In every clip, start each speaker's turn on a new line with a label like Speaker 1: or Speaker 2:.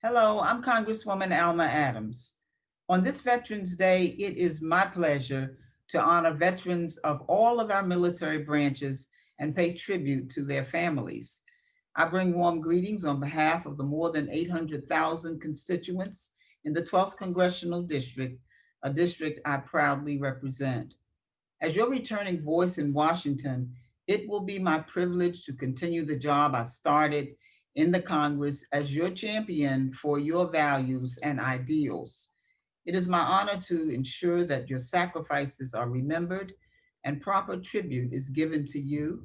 Speaker 1: Hello, I'm Congresswoman Alma Adams. On this Veterans Day, it is my pleasure to honor veterans of all of our military branches and pay tribute to their families. I bring warm greetings on behalf of the more than 800,000 constituents in the 12th Congressional District, a district I proudly represent. As your returning voice in Washington, it will be my privilege to continue the job I started in the Congress as your champion for your values and ideals. It is my honor to ensure that your sacrifices are remembered and proper tribute is given to you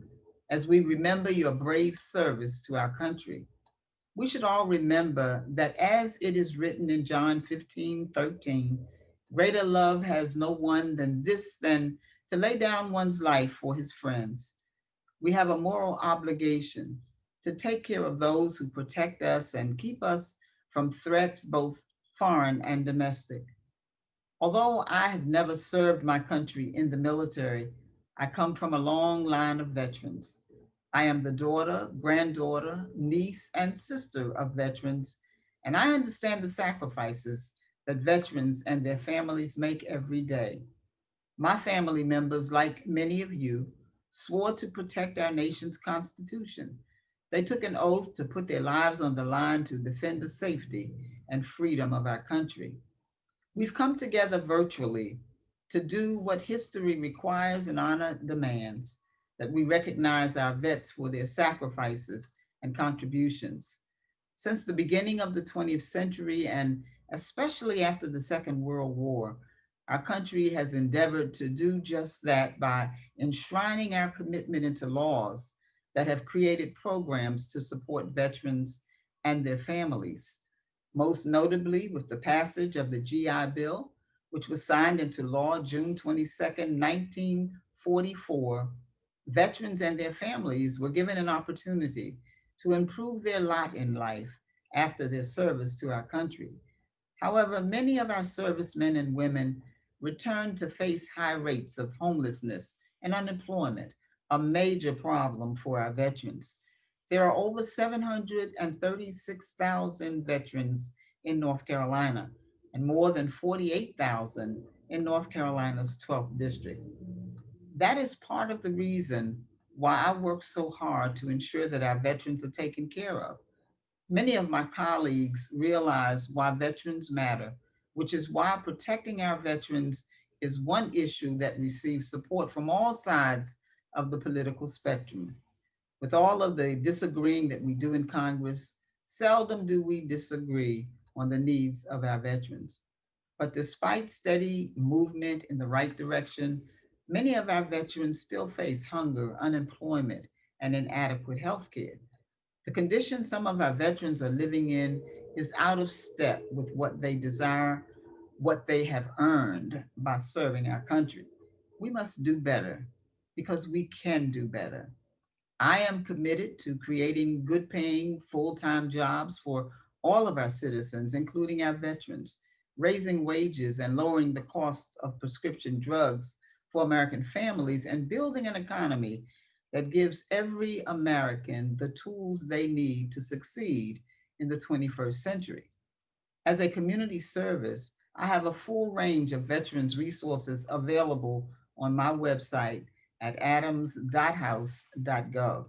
Speaker 1: as we remember your brave service to our country. We should all remember that as it is written in John 15:13, greater love has no one than to lay down one's life for his friends. We have a moral obligation to take care of those who protect us and keep us from threats, both foreign and domestic. Although I have never served my country in the military, I come from a long line of veterans. I am the daughter, granddaughter, niece, and sister of veterans, and I understand the sacrifices that veterans and their families make every day. My family members, like many of you, swore to protect our nation's Constitution. They took an oath to put their lives on the line to defend the safety and freedom of our country. We've come together virtually to do what history requires and honor demands, that we recognize our vets for their sacrifices and contributions. Since the beginning of the 20th century, and especially after the Second World War, our country has endeavored to do just that by enshrining our commitment into laws that have created programs to support veterans and their families. Most notably, with the passage of the GI Bill, which was signed into law June 22nd, 1944, veterans and their families were given an opportunity to improve their lot in life after their service to our country. However, many of our servicemen and women returned to face high rates of homelessness and unemployment, a major problem for our veterans. There are over 736,000 veterans in North Carolina and more than 48,000 in North Carolina's 12th district. That is part of the reason why I work so hard to ensure that our veterans are taken care of. Many of my colleagues realize why veterans matter, which is why protecting our veterans is one issue that receives support from all sides of the political spectrum. With all of the disagreeing that we do in Congress, seldom do we disagree on the needs of our veterans. But despite steady movement in the right direction, many of our veterans still face hunger, unemployment, and inadequate health care. The condition some of our veterans are living in is out of step with what they desire, what they have earned by serving our country. We must do better because we can do better. I am committed to creating good paying full time jobs for all of our citizens, including our veterans, raising wages and lowering the costs of prescription drugs for American families, and building an economy that gives every American the tools they need to succeed in the 21st century. As a community service, I have a full range of veterans resources available on my website at adams.house.gov.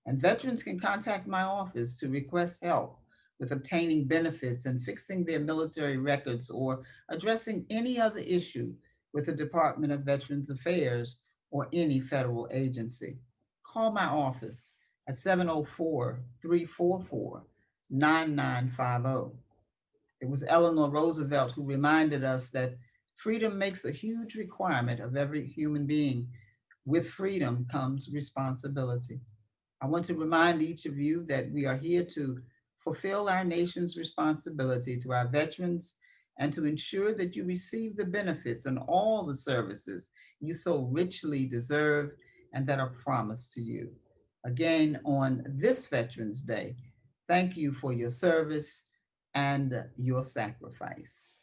Speaker 1: And veterans can contact my office to request help with obtaining benefits and fixing their military records or addressing any other issue with the Department of Veterans Affairs or any federal agency. Call my office at 704-344-9950. It was Eleanor Roosevelt who reminded us that freedom makes a huge requirement of every human being. With freedom comes responsibility. I want to remind each of you that we are here to fulfill our nation's responsibility to our veterans and to ensure that you receive the benefits and all the services you so richly deserve and that are promised to you. Again, on this Veterans Day, thank you for your service and your sacrifice.